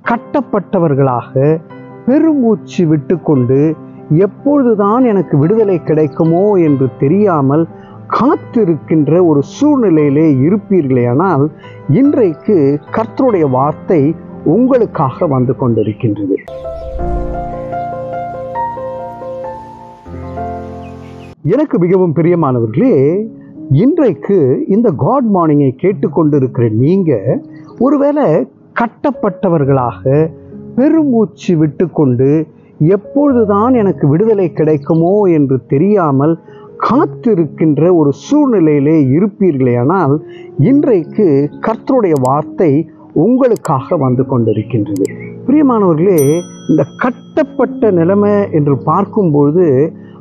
கட்டப்பட்டவர்களாக பெருமூச்சு விட்டுக்கொண்டு எப்பொழுதுதான் எனக்கு விடுதலை கிடைக்குமோ என்று தெரியாமல் காத்திருக்கின்ற ஒரு சூழ்நிலையிலே இருப்பீர்களேயானால் இன்றைக்கு கர்த்தருடைய வார்த்தை உங்களுக்காக வந்து கொண்டிருக்கின்றது. எனக்கு மிகவும் பிரியமானவர்களே, இன்றைக்கு இந்த காட் மார்னிங்கை கேட்டுக்கொண்டிருக்கிற நீங்க ஒருவேளை கட்டப்பட்டவர்களாக பெருமூச்சு விட்டுக்கொண்டு எப்பொழுதுதான் எனக்கு விடுதலை கிடைக்குமோ என்று தெரியாமல் காத்திருக்கின்ற ஒரு சூழ்நிலையிலே இருப்பீர்களேயானால் இன்றைக்கு கர்த்தருடைய வார்த்தை உங்களுக்காக வந்து கொண்டிருக்கின்றது. பிரியமானவர்களே, இந்த கட்டப்பட்ட நிலைமை என்று பார்க்கும்போது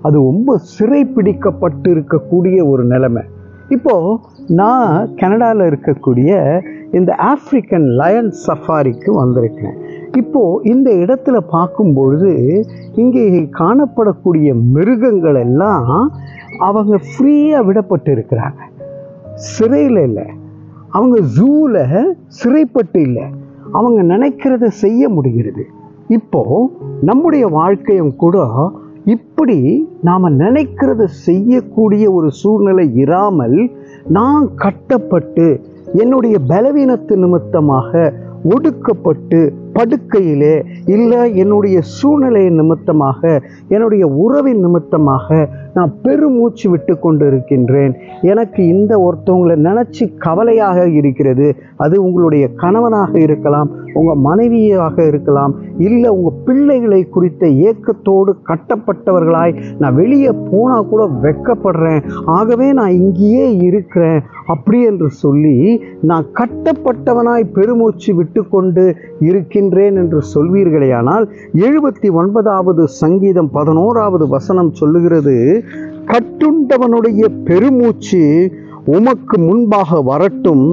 அது ரொம்ப சிறைப்பிடிக்கப்பட்டு இருக்கக்கூடிய ஒரு நிலைமை. இப்போது நான் கனடாவில் இருக்கக்கூடிய இந்த ஆப்பிரிக்கன் லயன் சஃபாரிக்கு வந்திருக்கேன். இப்போது இந்த இடத்துல பார்க்கும்பொழுது இங்கே காணப்படக்கூடிய மிருகங்கள் எல்லாம் அவங்க ஃப்ரீயாக விடப்பட்டு இருக்கிறாங்க. சிறையில் இல்லை, அவங்க ஜூவில் சிறைப்பட்டு இல்லை, அவங்க நினைக்கிறத செய்ய முடிகிறது. இப்போது நம்முடைய வாழ்க்கையும் கூட இப்படி நாம் நினைக்கிறத செய்யக்கூடிய ஒரு சூழ்நிலை இராமல் நான் கட்டப்பட்டு என்னுடைய பலவீனத்து நிமித்தமாக ஒடுக்கப்பட்டு படுக்கையிலே இல்லை, என்னுடைய சூழ்நிலை நிமித்தமாக என்னுடைய உறவின் நிமித்தமாக நான் பெருமூச்சு விட்டு கொண்டு இருக்கின்றேன். எனக்கு இந்த ஒருத்தவங்களை நினச்சி கவலையாக இருக்கிறது. அது உங்களுடைய கணவனாக இருக்கலாம், உங்கள் மனைவியாக இருக்கலாம், இல்லை உங்கள் பிள்ளைகளை குறித்த ஏக்கத்தோடு கட்டப்பட்டவர்களாய் நான் வெளியே போனால் கூட வெட்கப்படுறேன், ஆகவே நான் இங்கேயே இருக்கிறேன் அப்படி என்று சொல்லி நான் கட்டப்பட்டவனாய் பெருமூச்சு விட்டு கொண்டு இருக்கின்றேன் என்று சொல்வீர்களேயானால் 79வது சங்கீதம் 11வது வசனம் சொல்லுகிறது, கட்டுண்டவனுடைய பெருமூச்சு உமக்கு முன்பாக வரட்டும்,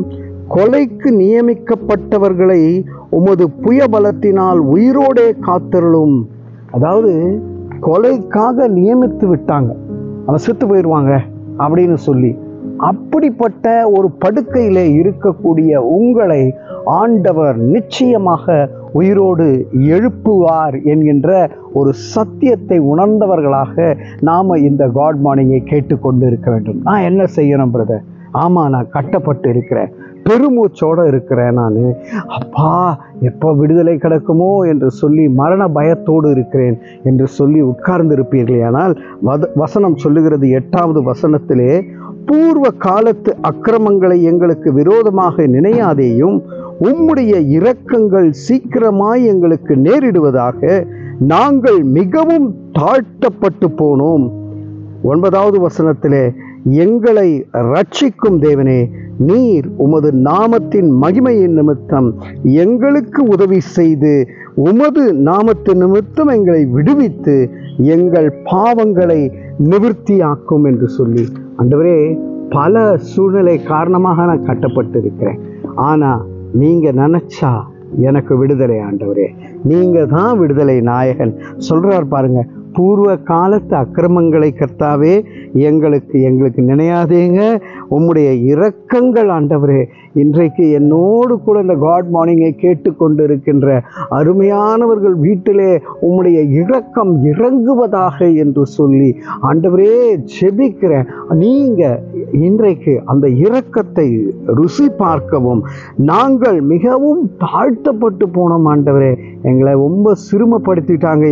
கொலைக்கு நியமிக்கப்பட்டவர்களை உமது புயபலத்தினால் உயிரோடே காத்தருளும். அதாவது கொலைக்காக நியமித்து விட்டாங்க, அவன் செத்து போயிடுவாங்க அப்படின்னு சொல்லி, அப்படிப்பட்ட ஒரு படுக்கையில் இருக்கக்கூடிய உங்களை ஆண்டவர் நிச்சயமாக உயிரோடு எழுப்புவார் என்கின்ற ஒரு சத்தியத்தை உணர்ந்தவர்களாக நாம் இந்த காட் மார்னிங்கை கேட்டுக்கொண்டு இருக்க வேண்டும். நான் என்ன செய்யணும் பிரதர்? ஆமாம், நான் கட்டப்பட்டு இருக்கிறேன், பெருமூச்சோடு இருக்கிறேன், நான் அப்பா எப்போ விடுதலை கிடைக்குமோ என்று சொல்லி மரண பயத்தோடு இருக்கிறேன் என்று சொல்லி உட்கார்ந்து இருப்பீர்களே. ஆனால் வசனம் சொல்லுகிறது 8வது வசனத்திலே, பூர்வ காலத்து அக்கிரமங்களை எங்களுக்கு விரோதமாக நினையாதேயும், உம்முடைய இரக்கங்கள் சீக்கிரமாய் எங்களுக்கு நேரிடுவதாக நாங்கள் மிகவும் தாழ்த்தப்பட்டு போனோம். 9வது வசனத்திலே, எங்களை ரட்சிக்கும் தேவனே, நீர் உமது நாமத்தின் மகிமையின் நிமித்தம் எங்களுக்கு உதவி செய்து உமது நாமத்தின் நிமித்தம் எங்களை விடுவித்து எங்கள் பாவங்களை நிவர்த்தியாக்கும் என்று சொல்லி, ஆண்டவரே பல சூழ்நிலை காரணமாக நான் கட்டப்பட்டிருக்கிறேன், ஆனால் நீங்கள் நினச்சா எனக்கு விடுதலை ஆண்டவரே, நீங்கள் தான் விடுதலை நாயகன் சொல்கிறார் பாருங்க. பூர்வ காலத்து அக்கிரமங்களை கர்த்தாவே எங்களுக்கு நினையாதேங்க, உம்முடைய இரக்கங்கள் ஆண்டவரே. இன்றைக்கு என்னோடு கூட இந்த காட் மார்னிங்கை கேட்டுக்கொண்டு இருக்கின்ற அருமையானவர்கள் வீட்டிலே உம்முடைய இரக்கம் இறங்குவதாக என்று சொல்லி ஆண்டவரே ஜெபிக்கிறேன். நீங்கள் இன்றைக்கு அந்த இரக்கத்தை ருசி பார்க்கவும், நாங்கள் மிகவும் தாழ்த்தப்பட்டு போனோம் ஆண்டவரே, எங்களை ரொம்ப சிறுமப்படுத்திட்டாங்க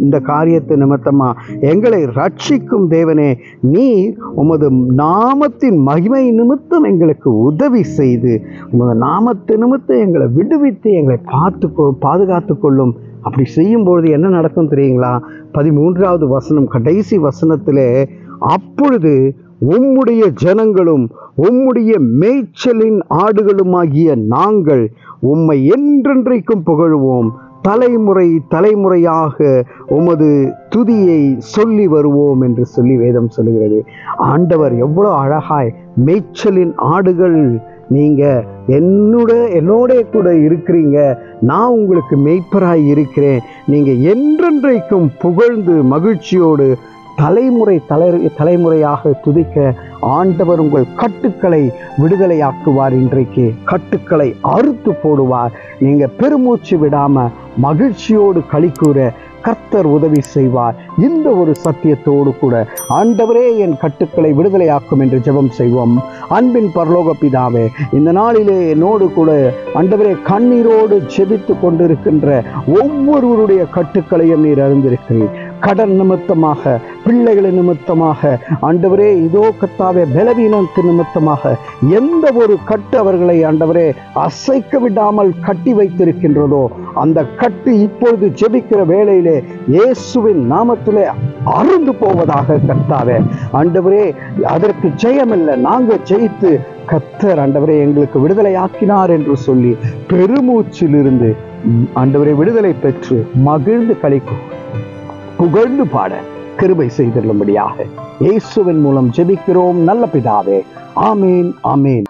இந்த காரியத்தை நிமித்தமா, எங்களை ரட்சிக்கும் தேவனே, நீர் உமது நாமத்தின் மகிமை நிமித்தம் எங்களுக்கு உதவி செய்து உமது நாமத்து நிமித்தம் எங்களை விடுவித்து எங்களை பாதுகாத்து கொள்ளும். அப்படி செய்யும்பொழுது என்ன நடக்கும் தெரியுங்களா? 13வது வசனம் கடைசி வசனத்திலே, அப்பொழுது உம்முடைய ஜனங்களும் உம்முடைய மேய்ச்சலின் ஆடுகளுமாகிய நாங்கள் உம்மை என்றென்றைக்கும் புகழுவோம், தலைமுறை தலைமுறையாக உமது துதியை சொல்லி வருவோம் என்று சொல்லி வேதம் சொல்லுகிறது. ஆண்டவர் எவ்வளோ அழகாய் மேய்ச்சலின் ஆடுகள், நீங்கள் என்னோட கூட இருக்கிறீங்க, நான் உங்களுக்கு மேய்ப்பராய் இருக்கிறேன், நீங்கள் என்றென்றைக்கும் புகழ்ந்து மகிழ்ச்சியோடு தலைமுறையாக துதிக்க ஆண்டவர் உங்கள் கட்டுக்களை விடுதலையாக்குவார். இன்றைக்கு கட்டுக்களை அறுத்து போடுவார். நீங்க பெருமூச்சு விடாம மகிழ்ச்சியோடு களி கூற கர்த்தர் உதவி செய்வார். இந்த ஒரு சத்தியத்தோடு கூட ஆண்டவரே என் கட்டுக்களை விடுதலையாக்கும் என்று ஜெபம் செய்வோம். அன்பின் பரலோக பிதாவே, இந்த நாளிலே என்னோடு கூட ஆண்டவரே கண்ணீரோடு ஜெபித்து கொண்டிருக்கின்ற ஒவ்வொருவருடைய கட்டுக்களையும் நீர் அறிந்திருக்கிறீர். கடன் நிமித்தமாக, பிள்ளைகளின் நிமித்தமாக, ஆண்டவரே இதோ கர்த்தாவே பலவீனத்தின் நிமித்தமாக எந்த ஒரு கட்டு அவர்களை ஆண்டவரே அசைக்க விடாமல் கட்டி வைத்திருக்கின்றதோ அந்த கட்டு இப்பொழுது ஜெபிக்கிற வேளையிலே இயேசுவின் நாமத்திலே அறுந்து போவதாக கர்த்தாவே. ஆண்டவரே அதற்கு ஜெயமில்லை, நாங்கள் ஜெயித்து கர்த்தர் ஆண்டவரே எங்களுக்கு விடுதலை ஆக்கினார் என்று சொல்லி பெருமூச்சிலிருந்து ஆண்டவரே விடுதலை பெற்று மகிழ்ந்து களிக்கும் புகழ்ந்து பாட கிருபை செய்துள்ளபடியாக இயேசுவின் மூலம் ஜெபிக்கிறோம் நல்ல பிதாவே. ஆமேன், ஆமேன்.